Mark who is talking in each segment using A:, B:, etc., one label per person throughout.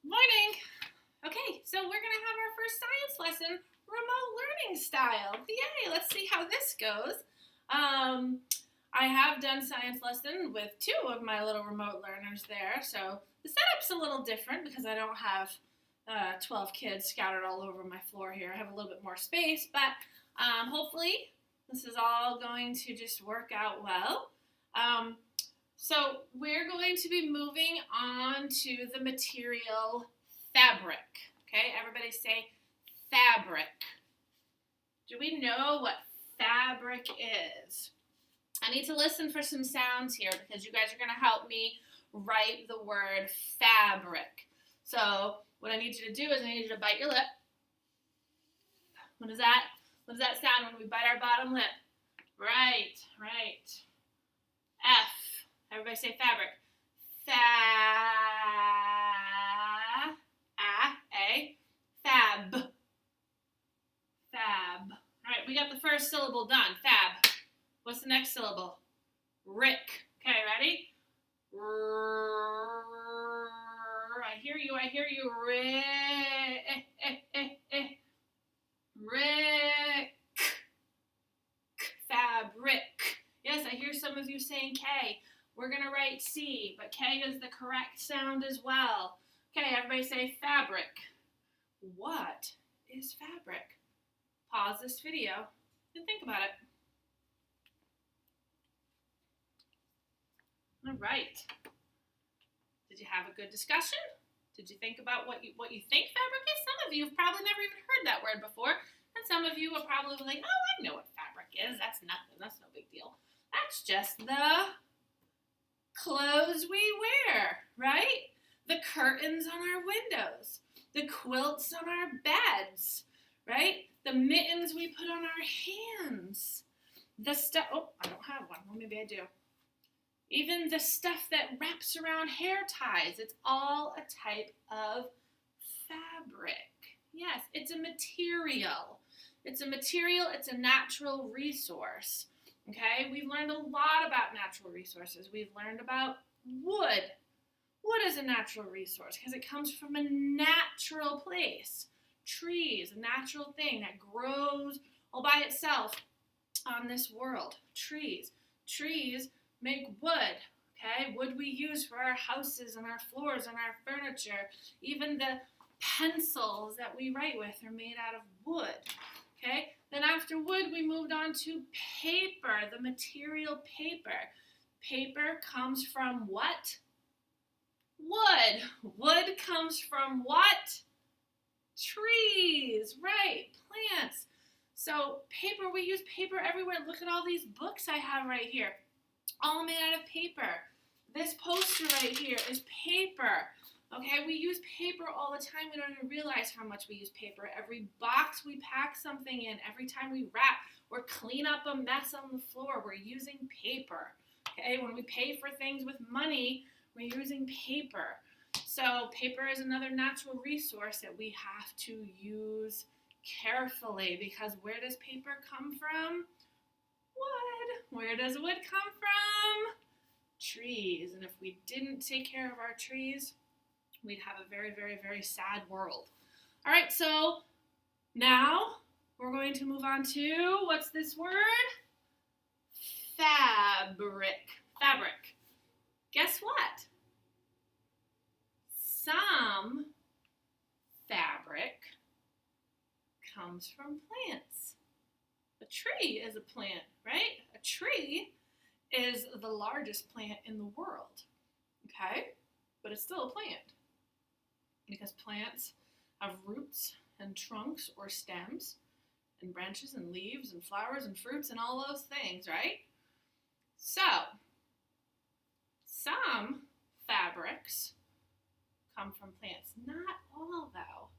A: Morning. Okay, so we're going to have our first science lesson, remote learning style. Yay, let's see how this goes. I have done science lesson with two of my little remote learners there, so the setup's a little different because I don't have 12 kids scattered all over my floor here. I have a little bit more space, but hopefully this is all going to just work out well. So we're going to be moving on to the material fabric. Okay, everybody say fabric. Do we know what fabric is? I need to listen for some sounds here because you guys are going to help me write the word fabric. So what I need you to do is I need you to bite your lip. What does that sound when we bite our bottom lip? Right. F. Everybody say fabric. Fab. Fab. All right, we got the first syllable done. Fab. What's the next syllable? Rick. Okay, ready? I hear you. Rick. Fabric. Yes, I hear some of you saying K. We're going to write C, but K is the correct sound as well. Okay, everybody say fabric. What is fabric? Pause this video and think about it. All right. Did you have a good discussion? Did you think about what you think fabric is? Some of you have probably never even heard that word before, and some of you are probably like, oh, I know what fabric is. That's nothing. That's no big deal. That's just the clothes we wear, right? The curtains on our windows, the quilts on our beds, right? The mittens we put on our hands, the stuff, oh, I don't have one, well, maybe I do. Even the stuff that wraps around hair ties, it's all a type of fabric. Yes, it's a material. It's a natural resource. Okay, we've learned a lot about natural resources. We've learned about wood. Wood is a natural resource because it comes from a natural place. Trees, a natural thing that grows all by itself on this world. Trees make wood. Okay, wood we use for our houses and our floors and our furniture. Even the pencils that we write with are made out of wood. Okay, then after wood, we moved on to paper, the material paper. Paper comes from what? Wood. Wood comes from what? Trees, right, plants. So paper, we use paper everywhere. Look at all these books I have right here, all made out of paper. This poster right here is paper. Okay, we use paper all the time. We don't even realize how much we use paper. Every box we pack something in, every time we wrap or clean up a mess on the floor, we're using paper. Okay, when we pay for things with money, we're using paper. So paper is another natural resource that we have to use carefully because where does paper come from? Wood. Where does wood come from? Trees. And if we didn't take care of our trees, we'd have a very, very, very sad world. All right, so now we're going to move on to, what's this word? Fabric. Fabric. Guess what? Some fabric comes from plants. A tree is a plant, right? A tree is the largest plant in the world, okay? But it's still a plant because plants have roots and trunks or stems and branches and leaves and flowers and fruits and all those things, right? So, some fabrics come from plants. Not all, though.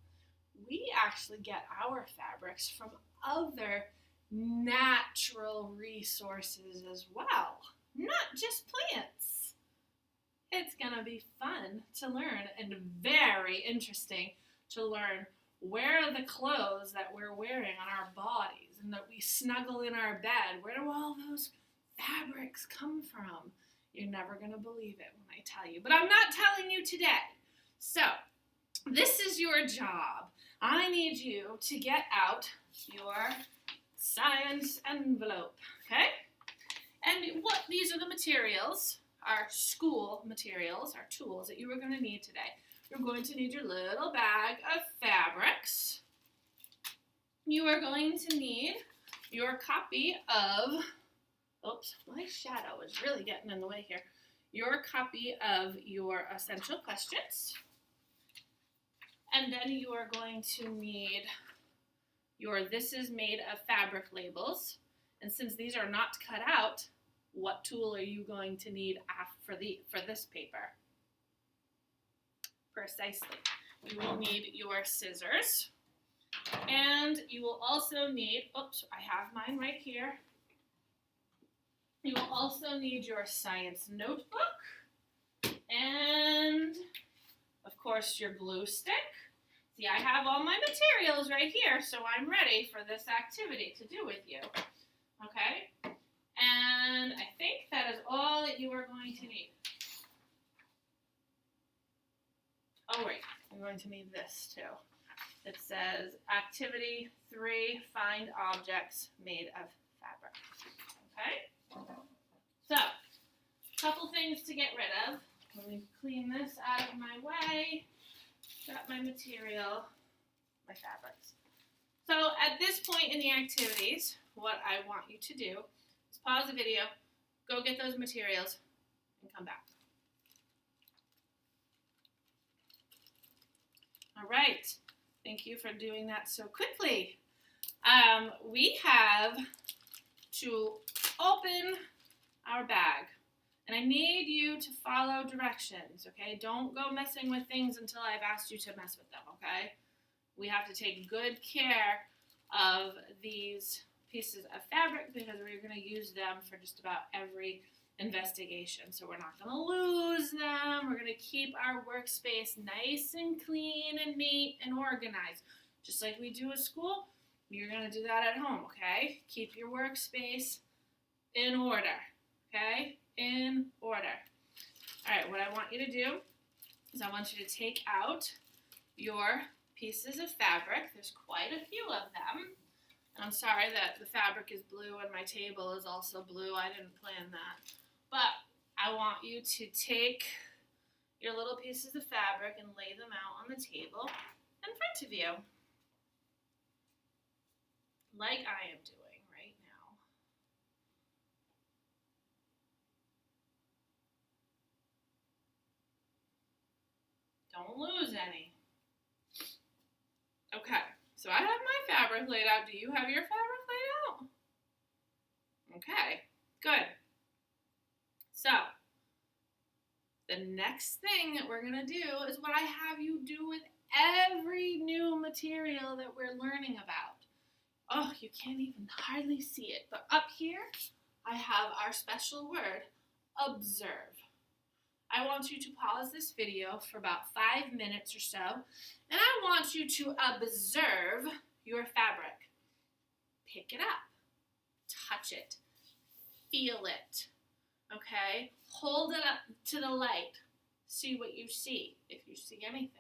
A: We actually get our fabrics from other natural resources as well, not just plants. It's gonna be fun to learn and very interesting to learn where are the clothes that we're wearing on our bodies and that we snuggle in our bed, where do all those fabrics come from? You're never gonna believe it when I tell you, but I'm not telling you today. So this is your job. I need you to get out your science envelope, okay? And what these are the materials, our school materials, our tools that you are going to need today. You're going to need your little bag of fabrics. You are going to need your copy of, oops, my shadow is really getting in the way here. Your copy of your essential questions. And then you are going to need your "this is made of fabric" labels. And since these are not cut out, what tool are you going to need for this paper? Precisely. You will need your scissors. And you will also need, oops, I have mine right here. You will also need your science notebook. And, of course, your glue stick. See, I have all my materials right here, so I'm ready for this activity to do with you. Okay? And I think that is all that you are going to need. Oh, wait. I'm going to need this, too. It says, Activity 3, Find Objects Made of Fabric. Okay? So, a couple things to get rid of. Let me clean this out of my way. Got my material, my fabrics. So, at this point in the activities, what I want you to do is pause the video, go get those materials, and come back. All right. Thank you for doing that so quickly. We have to open our bag. And I need you to follow directions, okay? Don't go messing with things until I've asked you to mess with them, okay? We have to take good care of these pieces of fabric because we're going to use them for just about every investigation. So we're not going to lose them. We're going to keep our workspace nice and clean and neat and organized. Just like we do at school, you're going to do that at home, okay? Keep your workspace in order, okay? In order. All right, what I want you to do is I want you to take out your pieces of fabric. There's quite a few of them. And I'm sorry that the fabric is blue and my table is also blue. I didn't plan that. But I want you to take your little pieces of fabric and lay them out on the table in front of you, like I am doing right now. Don't lose any. Okay, so I have my fabric laid out. Do you have your fabric laid out? Okay, good. So, the next thing that we're going to do is what I have you do with every new material that we're learning about. Oh, you can't even hardly see it, but up here I have our special word, observe. I want you to pause this video for about 5 minutes or so, and I want you to observe your fabric. Pick it up, touch it, feel it, okay? Hold it up to the light, see what you see, if you see anything.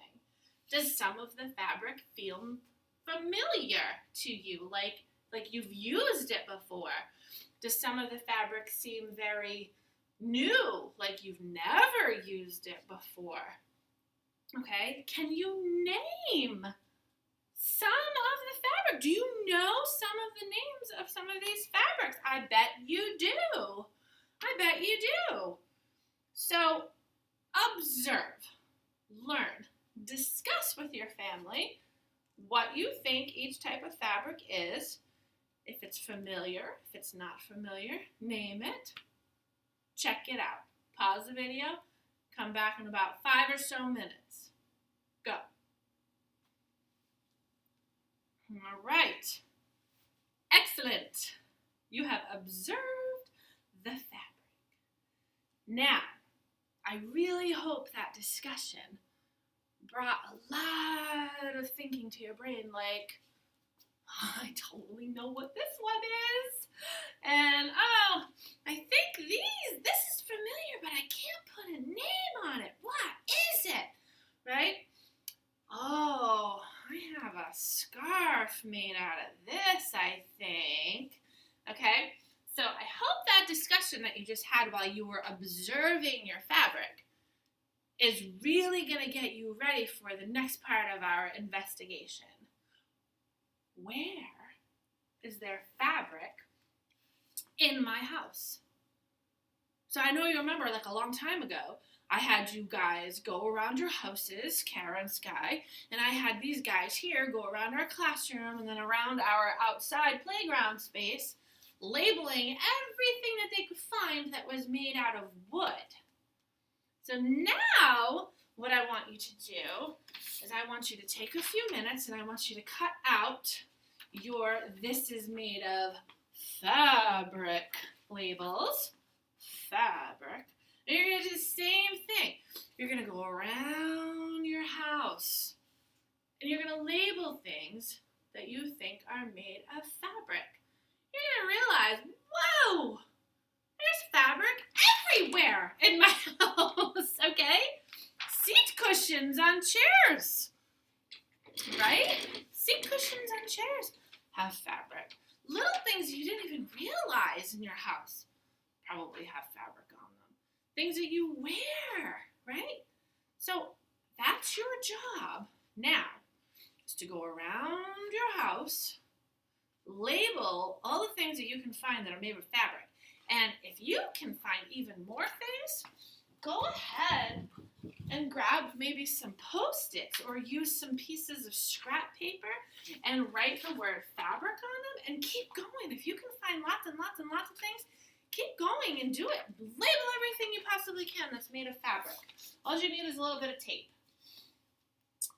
A: Does some of the fabric feel familiar to you, like you've used it before? Does some of the fabric seem very new, like you've never used it before? Okay, can you name some of the fabric? Do you know some of the names of some of these fabrics? I bet you do. I bet you do. So, observe, learn, discuss with your family what you think each type of fabric is. If it's familiar, if it's not familiar, name it. Check it out. Pause the video. Come back in about 5 or so minutes. Go. All right. Excellent. You have observed the fabric. Now, I really hope that discussion brought a lot of thinking to your brain, like, I totally know what this one is. And, oh, I think this is familiar, but I can't put a name on it. What is it? Right? scarf made out of this, I think. Okay, so I hope that discussion that you just had while you were observing your fabric is really going to get you ready for the next part of our investigation. Where is there fabric in my house? So I know you remember, like a long time ago, I had you guys go around your houses, Kara and Sky, and I had these guys here go around our classroom and then around our outside playground space, labeling everything that they could find that was made out of wood. So now, what I want you to do is I want you to take a few minutes and I want you to cut out your "this is made of fabric" labels. Fabric. And you're going to do the same thing. You're going to go around your house and you're going to label things that you think are made of fabric. You're going to realize, whoa, there's fabric everywhere in my house, okay? Seat cushions on chairs, right? Seat cushions on chairs have fabric. Little things you didn't even realize in your house probably have fabric on them. Things that you wear, right? So that's your job now, is to go around your house, label all the things that you can find that are made of fabric. And if you can find even more things, go ahead and grab maybe some Post-its or use some pieces of scrap paper and write the word fabric on them and keep going. If you can find lots and lots and lots of things, keep going and do it. Label everything you possibly can that's made of fabric. All you need is a little bit of tape.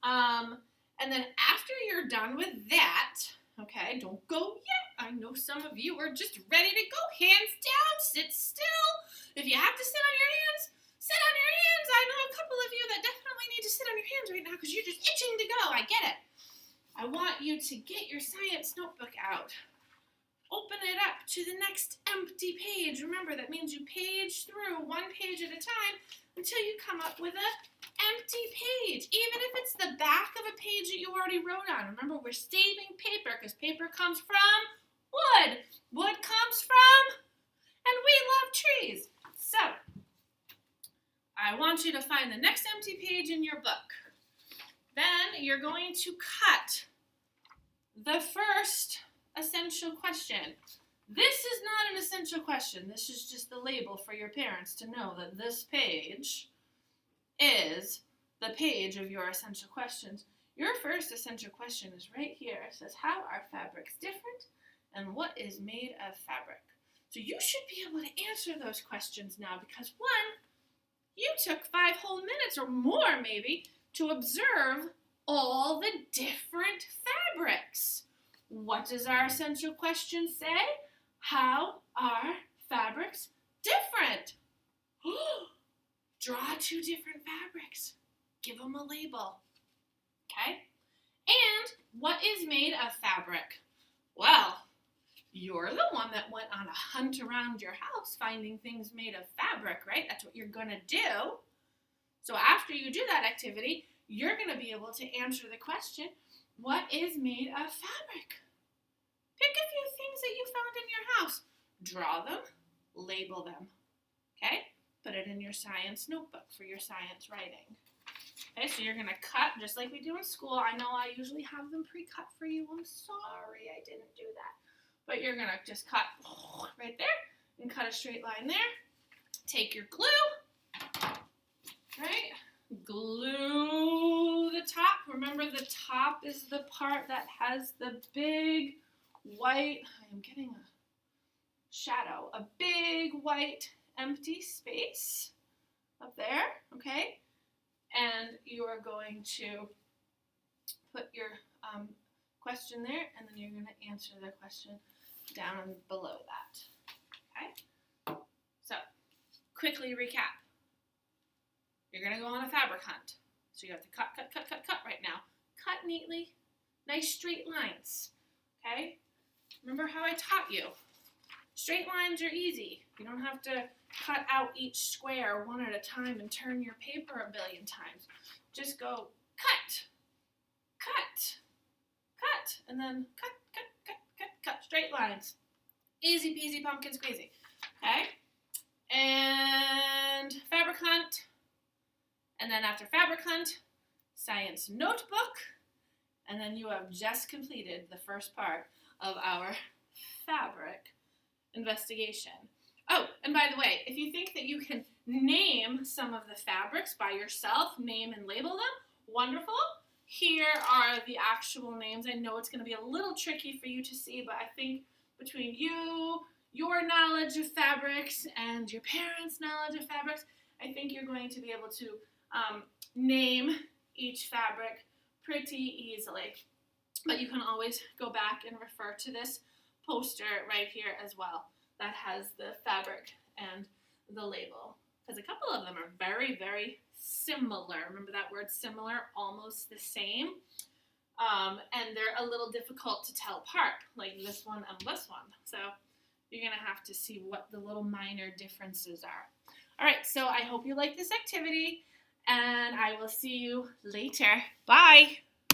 A: And then after you're done with that, okay, don't go yet. I know some of you are just ready to go. Hands down, sit still. If you have to sit on your hands, sit on your hands. I know a couple of you that definitely need to sit on your hands right now because you're just itching to go. I get it. I want you to get your science notebook out. Open it up to the next empty page. Remember, that means you page through one page at a time until you come up with an empty page, even if it's the back of a page that you already wrote on. Remember, we're saving paper because paper comes from wood. Wood comes from, and we love trees. So, I want you to find the next empty page in your book. Then you're going to cut the first essential question. This is not an essential question. This is just the label for your parents to know that this page is the page of your essential questions. Your first essential question is right here. It says, how are fabrics different and what is made of fabric? So you should be able to answer those questions now because one, you took 5 whole minutes or more maybe to observe all the different fabrics. What does our essential question say? How are fabrics different? Draw 2 different fabrics. Give them a label. Okay? And what is made of fabric? Well, you're the one that went on a hunt around your house finding things made of fabric, right? That's what you're going to do. So after you do that activity, you're going to be able to answer the question, what is made of fabric? Pick a few things that you found in your house. Draw them, label them, okay? Put it in your science notebook for your science writing. Okay, so you're going to cut just like we do in school. I know I usually have them pre-cut for you. I'm sorry I didn't do that. But you're going to just cut right there and cut a straight line there. Take your glue, right? Glue the top. Remember, the top is the part that has the big white, I am getting a shadow, a big white empty space up there, okay? And you are going to put your question there, and then you're going to answer the question down below that, okay? So, quickly recap. You're going to go on a fabric hunt. So you have to cut right now. Cut neatly, nice straight lines, okay? Remember how I taught you. Straight lines are easy. You don't have to cut out each square one at a time and turn your paper a billion times. Just go cut, cut, cut, and then cut, cut, cut, cut, cut, straight lines. Easy peasy pumpkin squeezy. Okay? And fabric hunt. And then after fabric hunt, science notebook. And then you have just completed the first part of our fabric investigation. Oh, and by the way, if you think that you can name some of the fabrics by yourself, name and label them, wonderful. Here are the actual names. I know it's going to be a little tricky for you to see, but I think between you, your knowledge of fabrics, and your parents' knowledge of fabrics, I think you're going to be able to name each fabric pretty easily. But you can always go back and refer to this poster right here as well that has the fabric and the label, because a couple of them are very, very similar. Remember that word similar, almost the same, and they're a little difficult to tell apart, like this one and this one. So you're going to have to see what the little minor differences are. All right, so I hope you like this activity, and I will see you later. Bye.